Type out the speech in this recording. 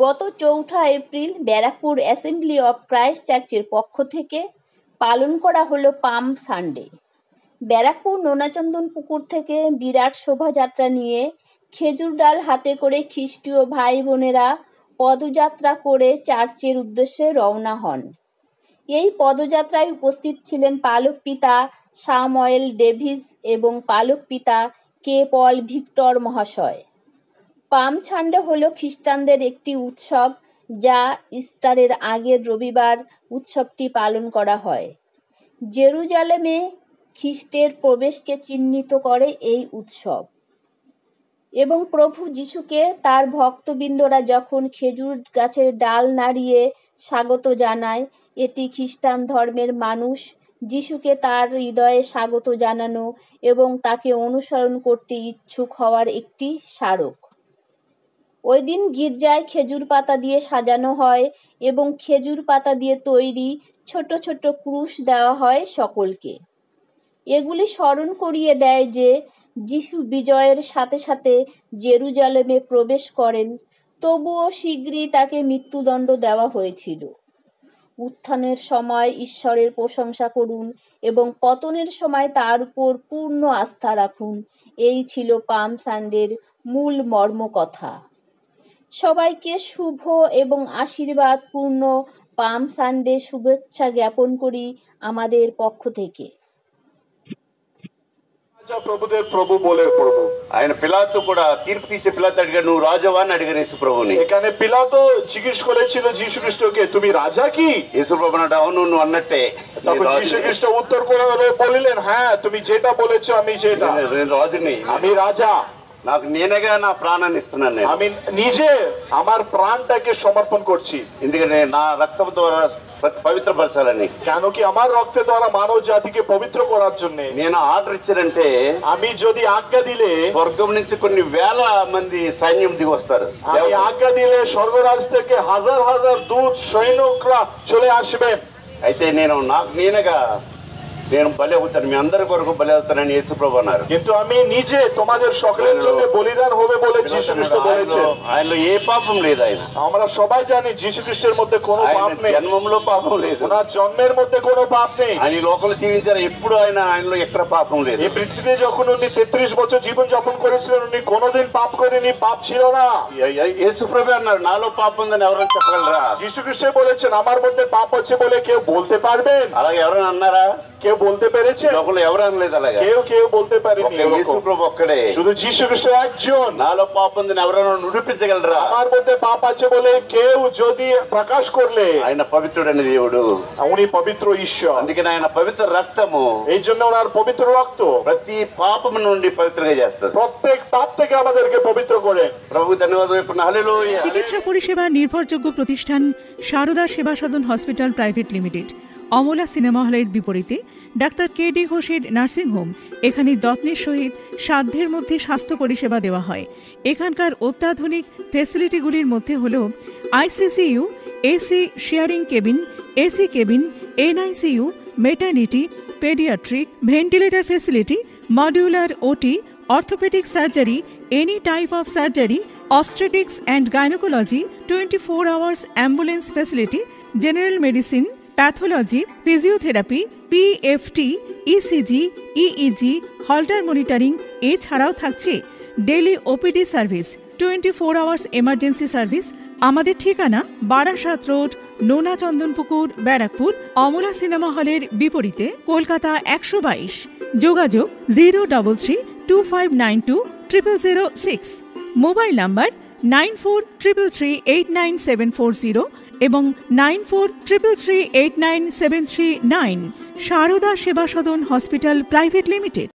গত 4 April Barrackpore assembly of Christ চার্চের পক্ষ থেকে পালন করা হলো পাম সানডে। ব্যারাকপুর নোনাচন্দন পুকুর থেকে বিরাট শোভাযাত্রা নিয়ে খেজুর ডাল হাতে করে খ্রিস্টীয় ভাই বোনেরা পদযাত্রা করে চার্চের উদ্দেশ্যে রওনা হন। এই পদযাত্রায় উপস্থিত ছিলেন পালক পিতা স্যামুয়েল ডেভিস এবং পালক পিতা কে পল ভিক্টর মহাশয়। পাম সানডে হলো খ্রিস্টানদের একটি উৎসব, যা ইস্টারের আগের রবিবার উৎসবটি পালন করা হয়। জেরুজালেমে খ্রিস্টের প্রবেশকে চিহ্নিত করে এই উৎসব, এবং প্রভু যিশুকে তার ভক্তবৃন্দরা যখন খেজুর গাছের ডাল নাড়িয়ে স্বাগত জানায়, এটি খ্রিস্টান ধর্মের মানুষ যিশুকে তার হৃদয়ে স্বাগত জানানো এবং তাকে অনুসরণ করতে ইচ্ছুক হওয়ার একটি স্মারক। ওই দিন গির্জায় খেজুর পাতা দিয়ে সাজানো হয় এবং খেজুর পাতা দিয়ে তৈরি ছোট ছোট ক্রুশ দেওয়া হয় সকলকে। এগুলি স্মরণ করিয়ে দেয় যে যিশু বিজয়ের সাথে সাথে জেরুজালেমে প্রবেশ করেন, তবুও শীঘ্রই তাকে মৃত্যুদণ্ড দেওয়া হয়েছিল। উত্থানের সময় ঈশ্বরের প্রশংসা করুন এবং পতনের সময় তার উপর পূর্ণ আস্থা রাখুন। এই ছিল পাম সানডের মূল মর্মকথা। সবাইকে শুভ এবং আশীর্বাদপূর্ণ পাম সানডে শুভেচ্ছা জ্ঞাপন করি আমাদের পক্ষ থেকে। ప్రభుదేర్ ప్రభు బోలేరు ప్రభు ఆయన పిలాతు కూడా తీర్పు తీర్చే పిలాతు అడిగాడు, నువ్వు రాజువా అని అడిగారు యేసు ప్రభుని। এখানে পিলাতো জিজ্ঞেস করেছিল যীশু খ্রিস্টকে, তুমি রাজা কি? యేసు ప్రభు అన్నాడు, అవును నువ్వు అన్నట్టే। তখন যীশু খ্রিস্ট উত্তর করে বললেন, হ্যাঁ তুমি যেটা বলেছো আমি সেটা, నేను రాజుని, আমি রাজা, నాకు నేనేగా నా ప్రాణాన్ని ఇస్తున్నాను నేను। আমি নিজে আমার প্রাণটাকে সমর্পণ করছি, ఎందుకంటే నా రక్తం ద్వారా పవిత్రపరచాలని, কেন কি আমার রক্তের দ্বারা মানব জাতিকে পবিত্র করার জন্য। నేను ఆర్డర్ ఇచ్చానంటే, আমি যদি আজ্ঞা দিলে స్వర్గం నుంచి కొన్ని వేల మంది సైన్యం దిగి వస్తారు। আমি আজ্ঞা দিলে স্বর্গরাজ থেকে হাজার হাজার দূত সৈনিকরা চলে আসবেন। అయితే నాకు నేనేగా నేను బలి అవుతాను, మీ అందరి కొరకు బలి అవుతానని యేసు ప్రభు అన్నారు। কিন্তু আমি নিজে তোমাদের সকলের জন্য বলিদান হবে বলে যীশু খ্রিস্ট বলেছেন। ఆయనలో ఏ పాపం లేదు। ఆయన আমরা সবাই জানি যীশু খ্রিস্টের মধ্যে কোনো পাপ নেই, జన్మంలో పాపం లేదు, ওনার জন্মের মধ্যে কোনো পাপ নেই। ఆయన ఈ లోకంలో జీవించారు, ఎప్పుడు ఆయనలో ఎక్కడ పాపం లేదు। এই পৃথিবীতে যখন উনি 33 বছর জীবন যাপন করেছিলেন, উনি কোনোদিন পাপ করেনি, পাপ ছিল না। యేసు ప్రభు అన్నారు, నాలో పాపం ఉందని ఎవరైనా చెప్పగలరా? যীশু খ্রিস্ট বলেছেন, আমার মধ্যে পাপ আছে বলে কেউ বলতে পারবেন? అలాగే ఎవరైనా అన్నారా? কেউ বলতে পেরেছে? లోకంలో ఎవరు అనలేదు అలాగా, কেউ বলতে পারেনি। యేసు ప్రభు ఒక్కడే, শুধু যীশু খ্রিস্ট একজন। నాలో పాపం ఉందని ఎవరైనా నిరూపించగలరా? আমার মধ্যে পাপ আছে বলে কেউ যদি প্রকাশ করলে, ఆయన పవిత్రుడైన దేవుడు, উনি পবিত্র ঈশ্বর। అందుకని ఆయన పవిత్ర రక్తము, এই জন্য ওনার পবিত্র রক্ত ప్రతి పాపం నుండి పవిత్రంగా చేస్తారు, প্রত্যেক পাপ থেকে আমাদেরকে পবিত্র করে। ప్రభు ధన్యవాదాలు చెప్పండి, హల్లెలూయా। চিকিৎসা পরিষেবা নির্ভরযোগ্য প্রতিষ্ঠান Sarada Seva Sadhan hospital private limited, Amala cinema হলের বিপরীতে ডাক্তার কে.ডি. ঘোষের নার্সিংহোম। এখানে যত্নের সহিত সাধ্যের মধ্যে স্বাস্থ্য পরিষেবা দেওয়া হয়। এখানকার অত্যাধুনিক ফেসিলিটিগুলির মধ্যে হল ICCU, AC sharing cabin, AC cabin, NICU, maternity, paediatric, ventilator facility, modular OT, orthopaedic surgery, any type of surgery, obstetrics and gynecology, 24 hours ambulance facility, general medicine, pathology, physiotherapy, PFT, ECG, EEG, Holter monitoring। এছাড়াও থাকছে daily OPD service, 24 hours emergency service. আমাদের ঠিকানা Barasat road, নোনা Chandanpukur, Barrackpore, Amala cinema হলের বিপরীতে, কলকাতা 122। যোগাযোগ 03325920006। Mobile number 9433389740 এবং 9433389739। সারদা সেবা সদন হসপিটাল প্রাইভেট লিমিটেড।